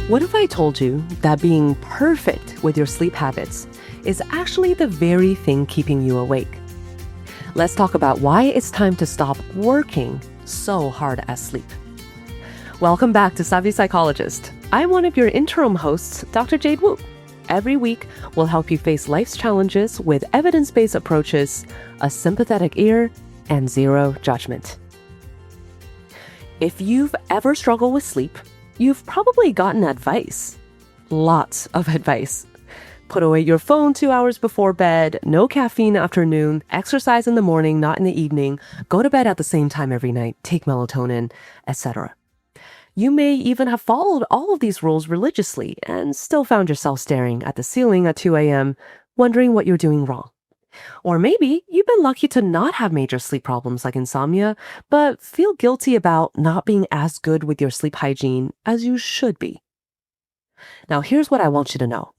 What if I told you that being perfect with your sleep habits is actually the very thing keeping you awake? Let's talk about why it's time to stop working so hard at sleep. Welcome back to Savvy Psychologist. I'm one of your interim hosts, Dr. Jade Wu. Every week, we'll help you face life's challenges with evidence-based approaches, a sympathetic ear, and zero judgment. If you've ever struggled with sleep, you've probably gotten advice. Lots of advice. Put away your phone 2 hours before bed, no caffeine afternoon, exercise in the morning, not in the evening, go to bed at the same time every night, take melatonin, etc. You may even have followed all of these rules religiously and still found yourself staring at the ceiling at 2 a.m., wondering what you're doing wrong. Or maybe you've been lucky to not have major sleep problems like insomnia, but feel guilty about not being as good with your sleep hygiene as you should be. Now, here's what I want you to know.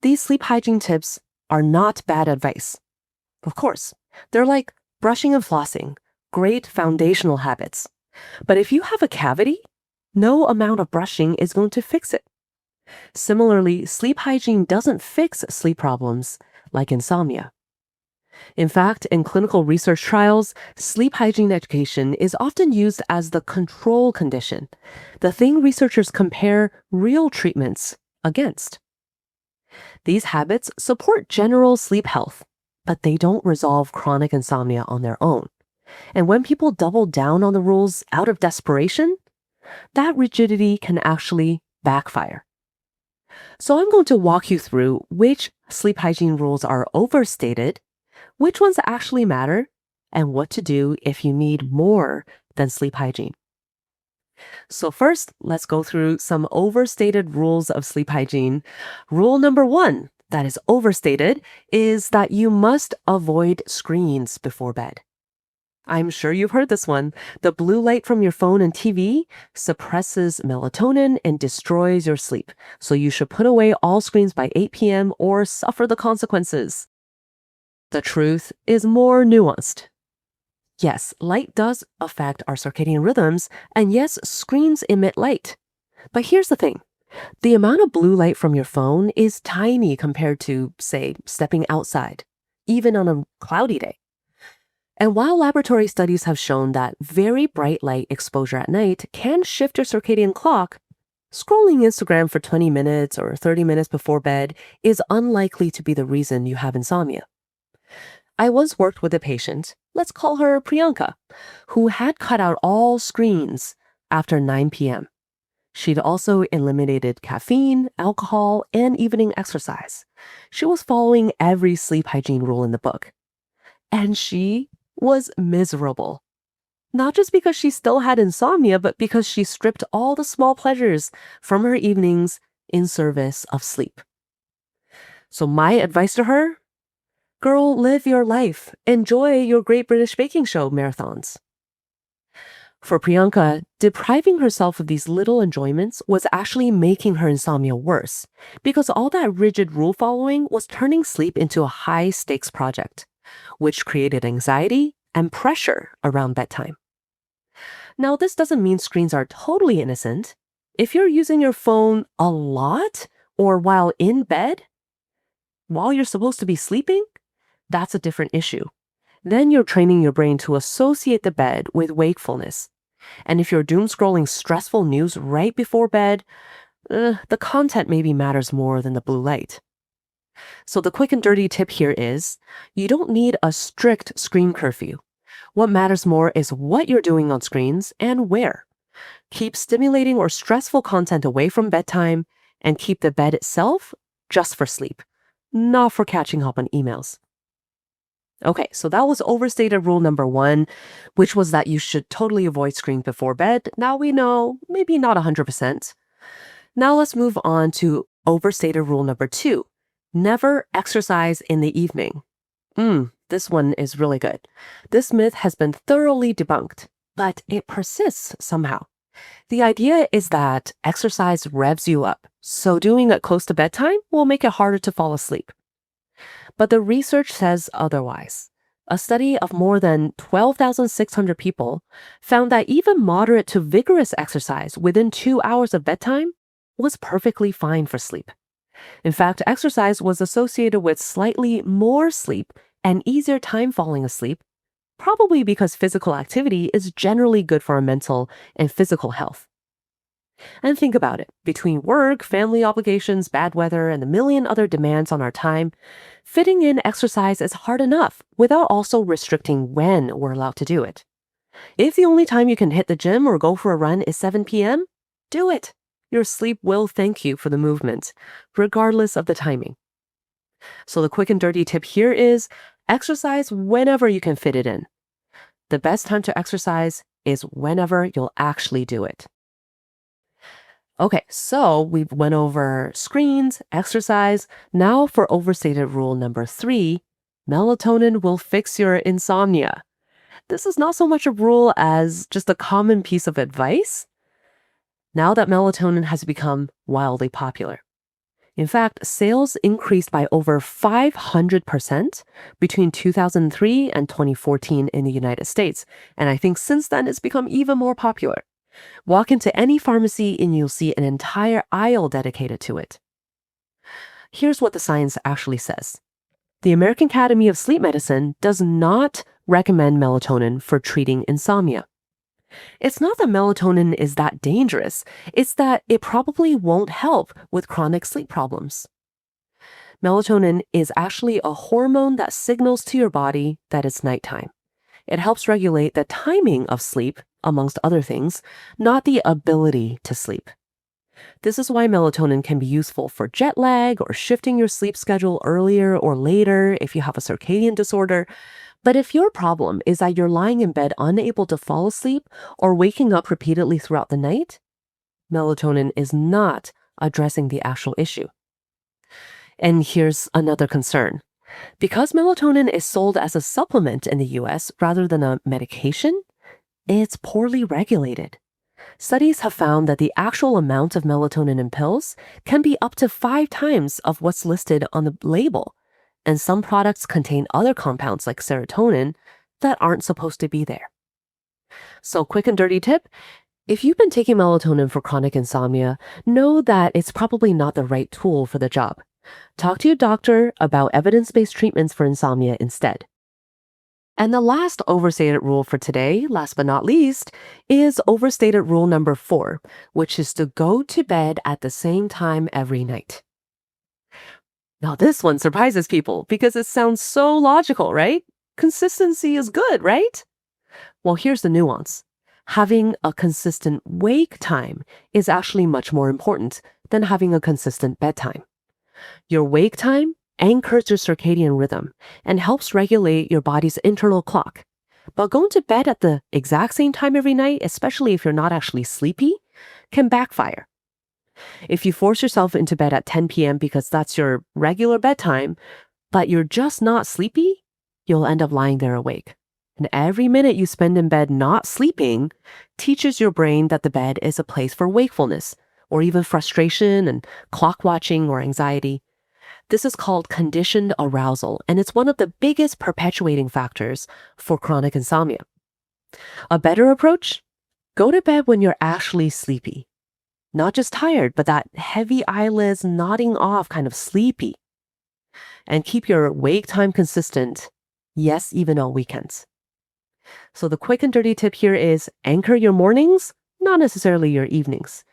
These sleep hygiene tips are not bad advice. Of course, they're like brushing and flossing, great foundational habits. But if you have a cavity, no amount of brushing is going to fix it. Similarly, sleep hygiene doesn't fix sleep problems like insomnia. In fact, in clinical research trials, sleep hygiene education is often used as the control condition, the thing researchers compare real treatments against. These habits support general sleep health, but they don't resolve chronic insomnia on their own. And when people double down on the rules out of desperation, that rigidity can actually backfire. So I'm going to walk you through which sleep hygiene rules are overstated, which ones actually matter, and what to do if you need more than sleep hygiene. So first, let's go through some overstated rules of sleep hygiene. Rule number 1 that is overstated is that you must avoid screens before bed. I'm sure you've heard this one. The blue light from your phone and TV suppresses melatonin and destroys your sleep. So you should put away all screens by 8 p.m. or suffer the consequences. The truth is more nuanced. Yes, light does affect our circadian rhythms, and yes, screens emit light. But here's the thing. The amount of blue light from your phone is tiny compared to, say, stepping outside, even on a cloudy day. And while laboratory studies have shown that very bright light exposure at night can shift your circadian clock, scrolling Instagram for 20 minutes or 30 minutes before bed is unlikely to be the reason you have insomnia. I once worked with a patient, let's call her Priyanka, who had cut out all screens after 9 p.m. She'd also eliminated caffeine, alcohol, and evening exercise. She was following every sleep hygiene rule in the book. And she was miserable. Not just because she still had insomnia, but because she stripped all the small pleasures from her evenings in service of sleep. So my advice to her, girl, live your life. Enjoy your Great British Baking Show marathons. For Priyanka, depriving herself of these little enjoyments was actually making her insomnia worse because all that rigid rule following was turning sleep into a high-stakes project, which created anxiety and pressure around bedtime. Now, this doesn't mean screens are totally innocent. If you're using your phone a lot or while in bed, while you're supposed to be sleeping, that's a different issue. Then you're training your brain to associate the bed with wakefulness. And if you're doom scrolling stressful news right before bed, the content maybe matters more than the blue light. So the quick and dirty tip here is, you don't need a strict screen curfew. What matters more is what you're doing on screens and where. Keep stimulating or stressful content away from bedtime and keep the bed itself just for sleep, not for catching up on emails. Okay, so that was overstated rule number 1, which was that you should totally avoid screens before bed. Now we know, maybe not 100%. Now let's move on to overstated rule number 2. Never exercise in the evening. This one is really good. This myth has been thoroughly debunked, but it persists somehow. The idea is that exercise revs you up, so doing it close to bedtime will make it harder to fall asleep. But the research says otherwise. A study of more than 12,600 people found that even moderate to vigorous exercise within 2 hours of bedtime was perfectly fine for sleep. In fact, exercise was associated with slightly more sleep and easier time falling asleep, probably because physical activity is generally good for our mental and physical health. And think about it. Between work, family obligations, bad weather, and the million other demands on our time, fitting in exercise is hard enough without also restricting when we're allowed to do it. If the only time you can hit the gym or go for a run is 7 p.m., do it. Your sleep will thank you for the movement, regardless of the timing. So the quick and dirty tip here is exercise whenever you can fit it in. The best time to exercise is whenever you'll actually do it. Okay, so we went over screens, exercise. Now for overstated rule number 3, melatonin will fix your insomnia. This is not so much a rule as just a common piece of advice now that melatonin has become wildly popular. In fact, sales increased by over 500% between 2003 and 2014 in the United States, and I think since then it's become even more popular. Walk into any pharmacy and you'll see an entire aisle dedicated to it. Here's what the science actually says. The American Academy of Sleep Medicine does not recommend melatonin for treating insomnia. It's not that melatonin is that dangerous, it's that it probably won't help with chronic sleep problems. Melatonin is actually a hormone that signals to your body that it's nighttime. It helps regulate the timing of sleep, amongst other things, not the ability to sleep. This is why melatonin can be useful for jet lag or shifting your sleep schedule earlier or later if you have a circadian disorder. But if your problem is that you're lying in bed unable to fall asleep or waking up repeatedly throughout the night, melatonin is not addressing the actual issue. And here's another concern. Because melatonin is sold as a supplement in the US rather than a medication, it's poorly regulated. Studies have found that the actual amount of melatonin in pills can be up to 5 times of what's listed on the label, and some products contain other compounds like serotonin that aren't supposed to be there. So quick and dirty tip, if you've been taking melatonin for chronic insomnia, know that it's probably not the right tool for the job. Talk to your doctor about evidence-based treatments for insomnia instead. And the last overstated rule for today, last but not least, is overstated rule number 4, which is to go to bed at the same time every night. Now this one surprises people because it sounds so logical, right? Consistency is good, right? Well, here's the nuance. Having a consistent wake time is actually much more important than having a consistent bedtime. Your wake time anchors your circadian rhythm and helps regulate your body's internal clock. But going to bed at the exact same time every night, especially if you're not actually sleepy, can backfire. If you force yourself into bed at 10 p.m. because that's your regular bedtime, but you're just not sleepy, you'll end up lying there awake. And every minute you spend in bed not sleeping teaches your brain that the bed is a place for wakefulness, or even frustration and clock watching or anxiety. This is called conditioned arousal, and it's one of the biggest perpetuating factors for chronic insomnia. A better approach? Go to bed when you're actually sleepy. Not just tired, but that heavy eyelids nodding off, kind of sleepy. And keep your wake time consistent, yes, even on weekends. So the quick and dirty tip here is anchor your mornings, not necessarily your evenings.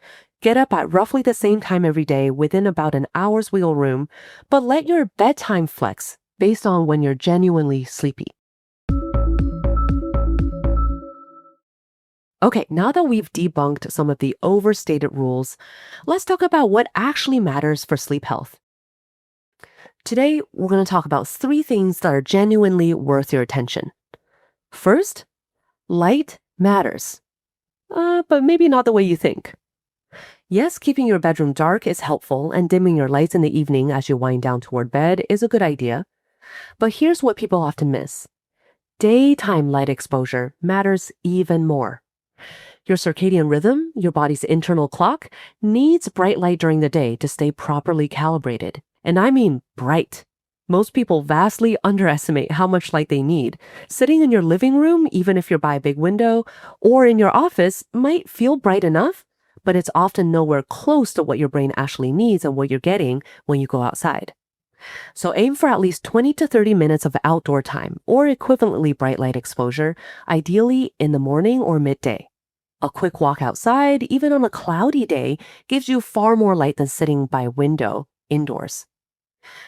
Get up at roughly the same time every day within about an hour's wiggle room, but let your bedtime flex based on when you're genuinely sleepy. Okay, now that we've debunked some of the overstated rules, let's talk about what actually matters for sleep health. Today, we're going to talk about 3 things that are genuinely worth your attention. First, light matters, but maybe not the way you think. Yes, keeping your bedroom dark is helpful, and dimming your lights in the evening as you wind down toward bed is a good idea. But here's what people often miss. Daytime light exposure matters even more. Your circadian rhythm, your body's internal clock, needs bright light during the day to stay properly calibrated. And I mean bright. Most people vastly underestimate how much light they need. Sitting in your living room, even if you're by a big window, or in your office, might feel bright enough, but it's often nowhere close to what your brain actually needs and what you're getting when you go outside. So aim for at least 20 to 30 minutes of outdoor time or equivalently bright light exposure, ideally in the morning or midday. A quick walk outside, even on a cloudy day, gives you far more light than sitting by a window indoors.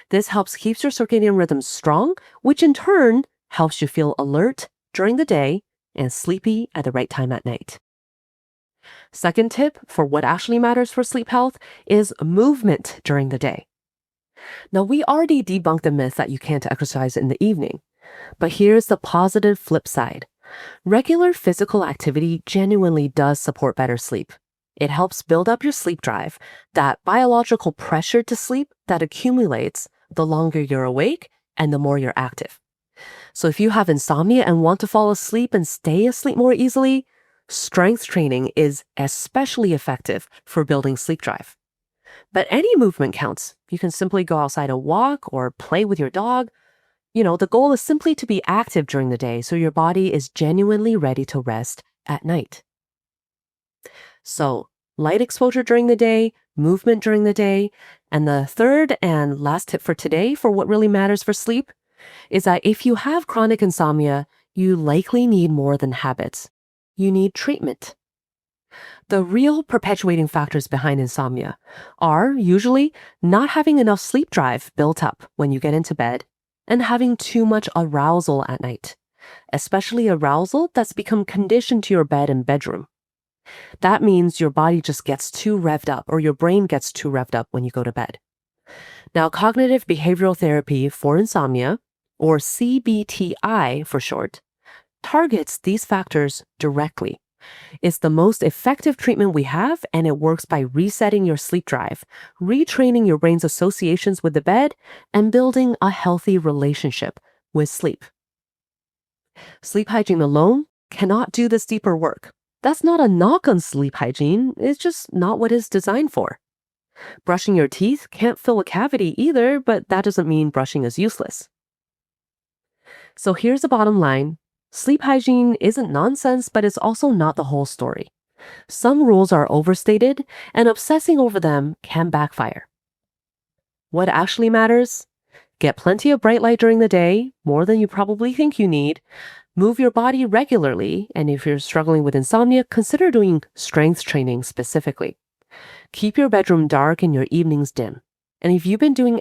This helps keeps your circadian rhythm strong, which in turn helps you feel alert during the day and sleepy at the right time at night. Second tip for what actually matters for sleep health is movement during the day. Now, we already debunked the myth that you can't exercise in the evening, but here's the positive flip side. Regular physical activity genuinely does support better sleep. It helps build up your sleep drive, that biological pressure to sleep that accumulates the longer you're awake and the more you're active. So if you have insomnia and want to fall asleep and stay asleep more easily, strength training is especially effective for building sleep drive. But any movement counts. You can simply go outside and walk or play with your dog. The goal is simply to be active during the day so your body is genuinely ready to rest at night. So, light exposure during the day, movement during the day, and the third and last tip for today for what really matters for sleep is that if you have chronic insomnia, you likely need more than habits. You need treatment. The real perpetuating factors behind insomnia are usually not having enough sleep drive built up when you get into bed and having too much arousal at night, especially arousal that's become conditioned to your bed and bedroom. That means your body just gets too revved up or your brain gets too revved up when you go to bed. Now, cognitive behavioral therapy for insomnia, or CBTI for short, targets these factors directly. It's the most effective treatment we have, and it works by resetting your sleep drive, retraining your brain's associations with the bed, and building a healthy relationship with sleep. Sleep hygiene alone cannot do this deeper work. That's not a knock on sleep hygiene, it's just not what it's designed for. Brushing your teeth can't fill a cavity either, but that doesn't mean brushing is useless. So here's the bottom line. Sleep hygiene isn't nonsense, but it's also not the whole story. Some rules are overstated, and obsessing over them can backfire. What actually matters? Get plenty of bright light during the day, more than you probably think you need. Move your body regularly, and if you're struggling with insomnia, consider doing strength training specifically. Keep your bedroom dark and your evenings dim. And if you've been doing